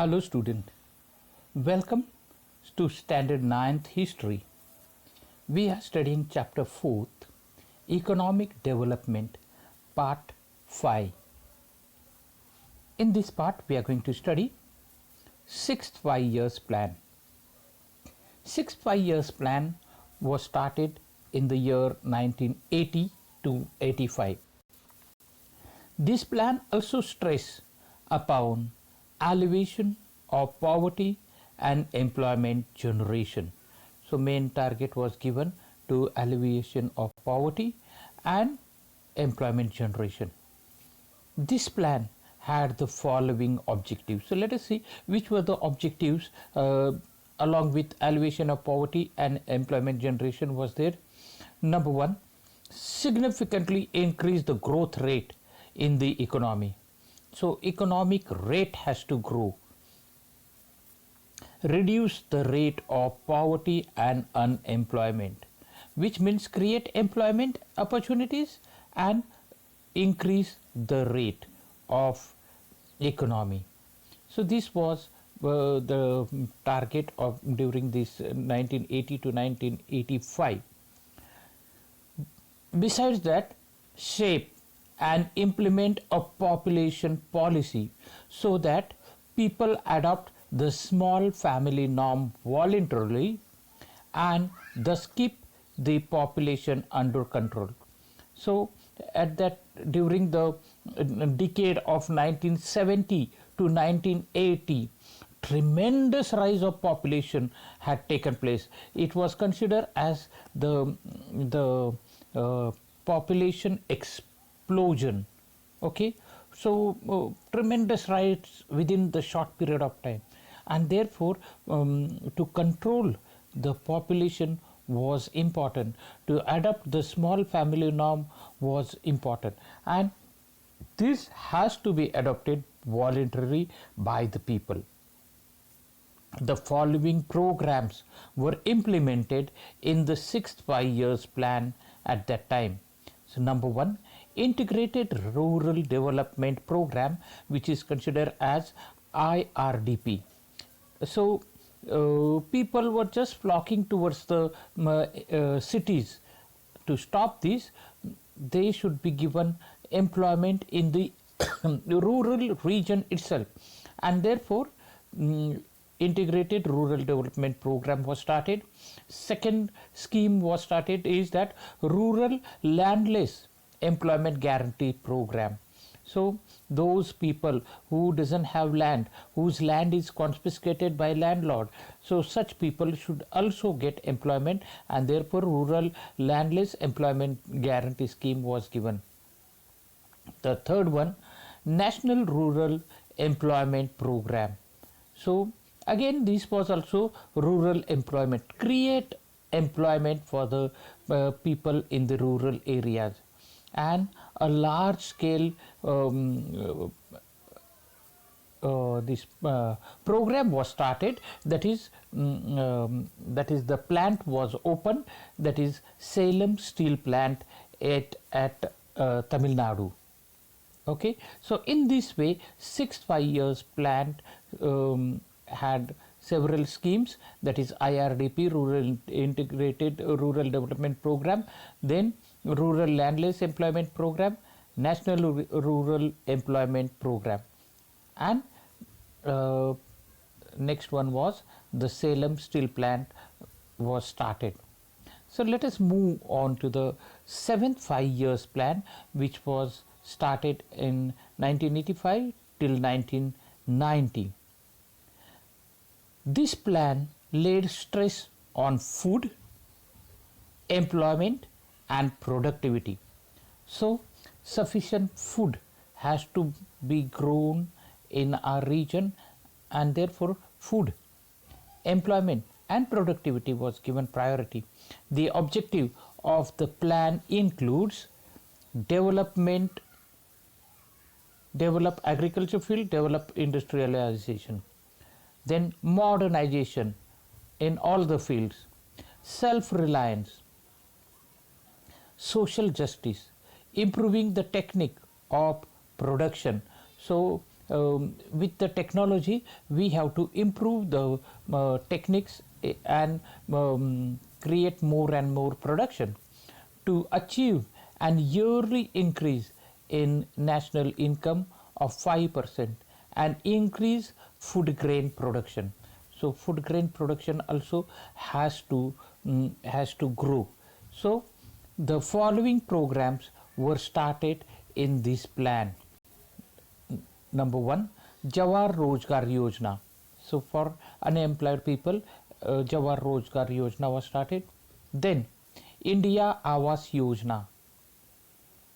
Hello student, welcome to Standard 9th History. We are studying chapter 4th, Economic Development, part 5. In this part we are going to study 6th 5 years plan. 6th 5 years plan was started in the year 1980 to 85. This plan also stressed upon alleviation of poverty and employment generation. So main target was given to alleviation of poverty and employment generation. This plan had the following objectives. So let us see which were the objectives along with alleviation of poverty and employment generation was there. Number one, significantly increase the growth rate in the economy. So economic rate has to grow. Reduce the rate of poverty and unemployment, which means create employment opportunities and increase the rate of economy. So this was the target of during this 1980 to 1985. Besides that, shape and implement a population policy so that people adopt the small family norm voluntarily and thus keep the population under control. So at that during the decade of 1970 to 1980, tremendous rise of population had taken place. It was considered as the population explosion. Okay, so tremendous rise within the short period of time, and therefore to control the population was important. To adopt the small family norm was important, and this has to be adopted voluntarily by the people. The following programs were implemented in the 6th 5 years plan at that time. So number one, integrated rural development program, which is considered as IRDP. So people were just flocking towards the cities. To stop this, they should be given employment in the rural region itself, and therefore integrated rural development program was started. Second scheme was started is that rural landless employment guarantee program. So those people who doesn't have land, whose land is confiscated by landlord, so such people should also get employment, and therefore rural landless employment guarantee scheme was given. The third one, national rural employment program. So again this was also rural employment, create employment for the people in the rural areas, and a large scale this program was started, that is the plant was opened, that is Salem steel plant at Tamil Nadu. Okay, so in this way 6th 5 years plan had several schemes, that is IRDP, rural integrated rural development program, then rural landless employment program, national rural employment program, and next one was the Salem steel plant was started. So let us move on to the 7th 5 years plan, which was started in 1985 till 1990. This plan laid stress on food, employment and productivity. So sufficient food has to be grown in our region, and therefore food, employment and productivity was given priority. The objective of the plan includes develop agriculture field, develop industrialization, then modernization in all the fields, self-reliance, social justice, improving the technique of production. So with the technology we have to improve the techniques and create more and more production to achieve an yearly increase in national income of 5% and increase food grain production. So food grain production also has to grow. So the following programs were started in this plan. Number one, Jawar Rozgar Yojana. So for unemployed people, Jawar Rozgar Yojana was started. Then India Awas Yojana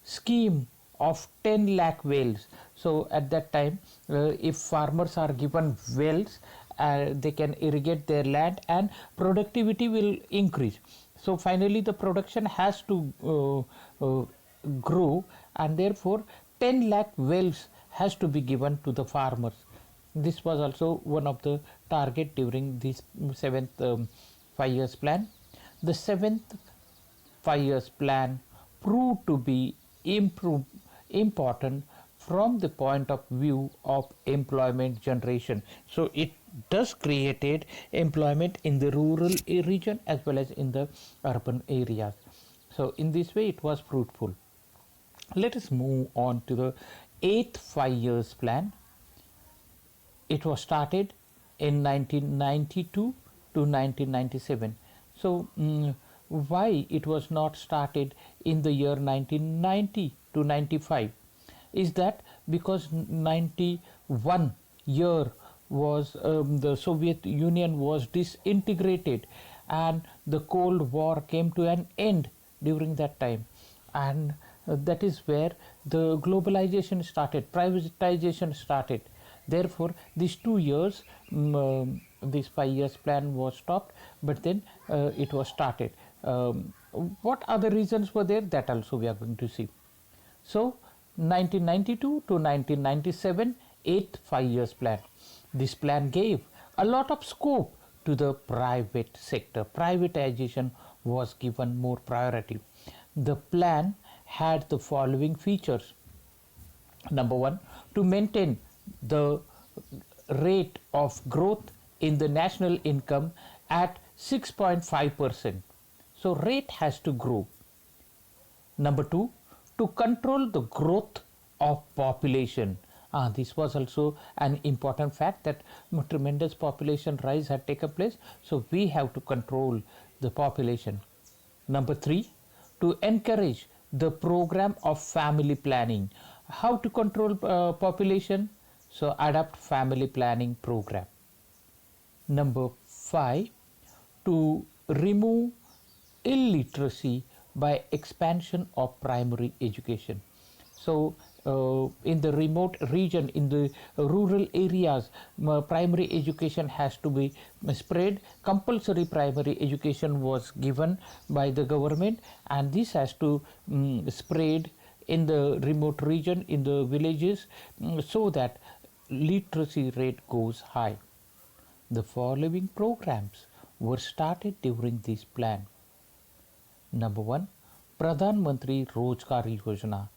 scheme of 10 lakh wells. So at that time, if farmers are given wells, they can irrigate their land and productivity will increase. So finally the production has to grow, and therefore 10 lakh wells has to be given to the farmers. This was also one of the target during this seventh 5 years plan. The seventh 5 years plan proved to be important from the point of view of employment generation. So it does created employment in the rural region as well as in the urban areas. So in this way it was fruitful. Let us move on to the eighth 5 years plan. It was started in 1992 to 1997. So why it was not started in the year 1990 to 95 is that because 91 year was the Soviet Union was disintegrated and the Cold War came to an end during that time, and that is where the globalization started, privatization started. Therefore these 2 years, this 5 years plan was stopped, but then it was started. What other reasons were there, that also we are going to see. So 1992 to 1997, eighth 5 years plan. This plan gave a lot of scope to the private sector. Privatization was given more priority. The plan had the following features. Number one, to maintain the rate of growth in the national income at 6.5%. So rate has to grow. Number two, to control the growth of population. This was also an important fact that tremendous population rise had taken place. So we have to control the population. Number three, to encourage the program of family planning. How to control population? So adopt family planning program. Number five, to remove illiteracy by expansion of primary education. So in the remote region, in the rural areas, primary education has to be spread. Compulsory primary education was given by the government, and this has to spread in the remote region, in the villages, so that literacy rate goes high. The following programs were started during this plan. Number one, Pradhan Mantri Rozgar Yojana.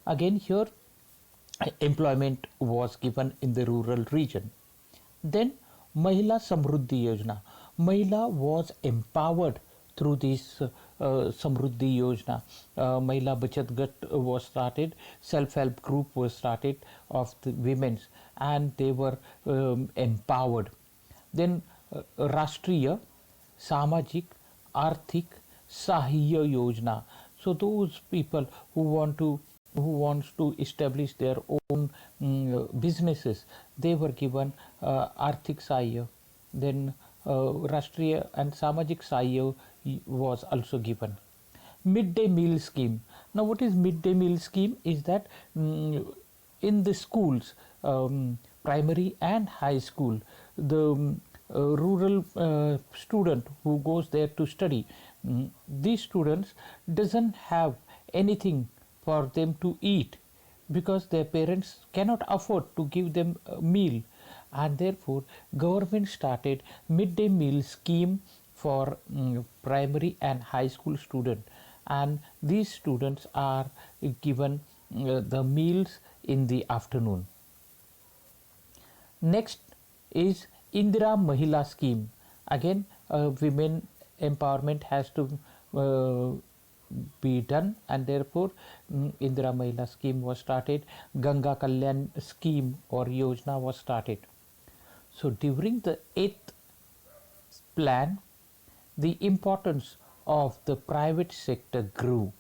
Again here employment was given in the rural region. Then Mahila Samruddhi Yojana. Mahila was empowered through this Samruddhi Yojana. Mahila Bachat Gat was started, self-help group was started of the women's, and they were empowered. Then Rashtriya Samajik Arthik Sahaya Yojana. So those people who wants to establish their own businesses, they were given Arthik Sahaya. Then Rashtriya and Samajik Sahaya was also given. Midday meal scheme. Now what is midday meal scheme is that in the schools, primary and high school, the rural student who goes there to study, these students doesn't have anything for them to eat because their parents cannot afford to give them a meal, and therefore government started midday meal scheme for primary and high school students, and these students are given the meals in the afternoon. Next is Indira Mahila scheme. Again, women empowerment has to be done, and therefore Indira Mahila scheme was started. Ganga Kalyan scheme or Yojana was started. So during the 8th plan, the importance of the private sector grew.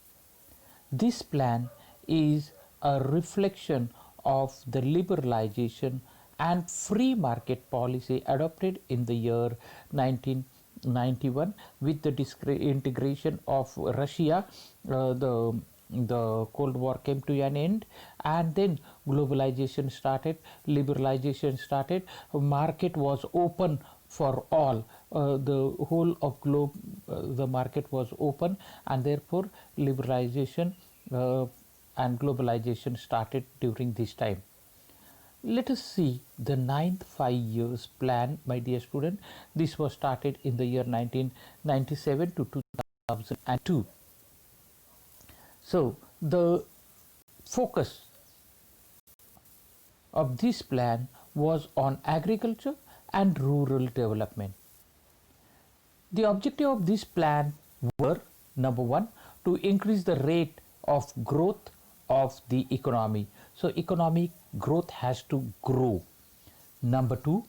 This plan is a reflection of the liberalization and free market policy adopted in the year 1991 with the integration of Russia. The Cold War came to an end, and then globalization started, liberalization started, market was open for all. The whole of globe, the market was open, and therefore liberalization and globalization started during this time. Let us see the 9th 5 years plan, my dear student. This was started in the year 1997 to 2002. So the focus of this plan was on agriculture and rural development. The objective of this plan were: number one, to increase the rate of growth of the economy. So economic growth has to grow. Number two,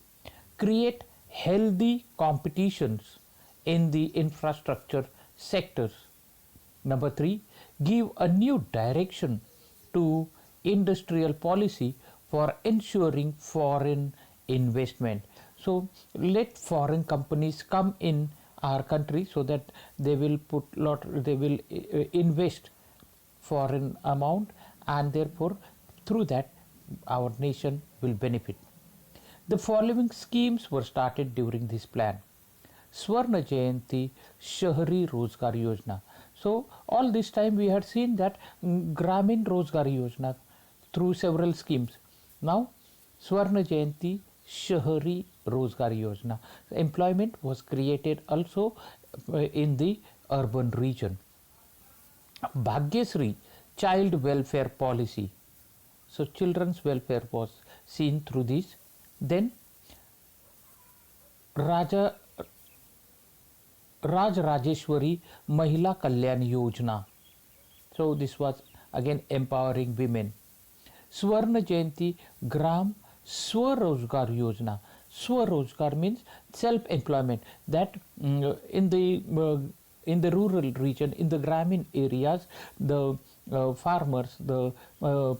create healthy competitions in the infrastructure sectors. Number three, give a new direction to industrial policy for ensuring foreign investment. So let foreign companies come in our country so that they will invest foreign amount, and therefore through that our nation will benefit. The following schemes were started during this plan: Swarna Jayanti Shahari Rozgar Yojana. So all this time we had seen that Gramin Rozgar Yojana through several schemes. Now Swarna Jayanti Shahari Rozgar Yojana. Employment was created also in the urban region. Bhagyasri Child Welfare Policy. So children's welfare was seen through this. Then Raj Rajeshwari Mahila Kalyan Yojana. So this was again empowering women. Swarna Jayanti Gram Swarozgar Yojana. Swarozgar means self-employment. That in the rural region, in the Gramin areas, the farmers, the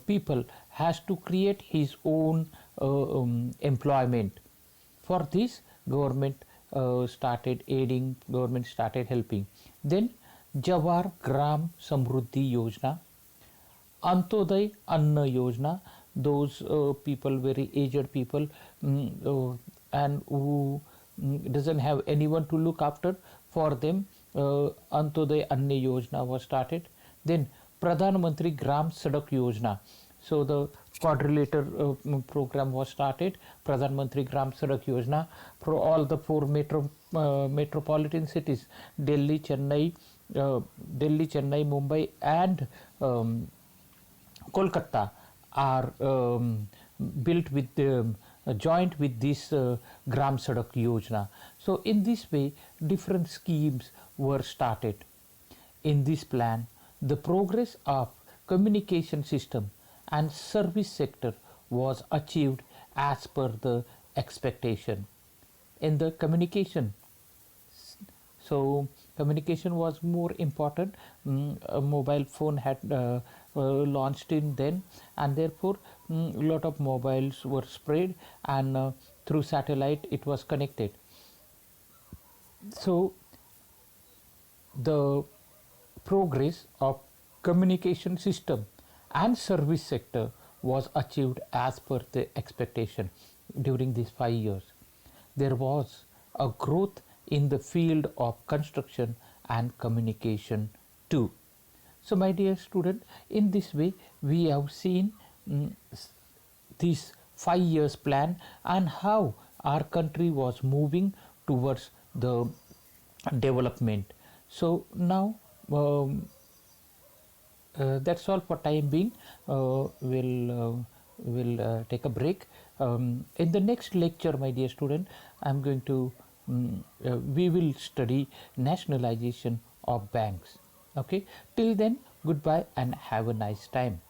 people has to create his own employment. For this, government started aiding, government started helping. Then Jawar Gram Samruddhi Yojana, Antodaya Anna Yojana, those people, very aged people, and who doesn't have anyone to look after, for them Antodaya Anna Yojana was started. Then Pradhan Mantri Gram Sadak Yojana. So the quadrilateral program was started, Pradhan Mantri Gram Sadak Yojana, for all the four metropolitan cities, Delhi, Chennai, Mumbai, and Kolkata are built with joint with this Gram Sadak Yojana. So in this way, different schemes were started. In this plan, the progress of communication system and service sector was achieved as per the expectation. In the communication, so communication was more important. A mobile phone had launched in then, and therefore a lot of mobiles were spread, and through satellite it was connected. So the progress of communication system and service sector was achieved as per the expectation during these 5 years. There was a growth in the field of construction and communication too. So my dear student, in this way we have seen this 5 years plan and how our country was moving towards the development. So now that's all for time being. We'll we will take a break. In the next lecture, my dear student, I am going to we will study nationalization of banks. Okay, till then, goodbye and have a nice time.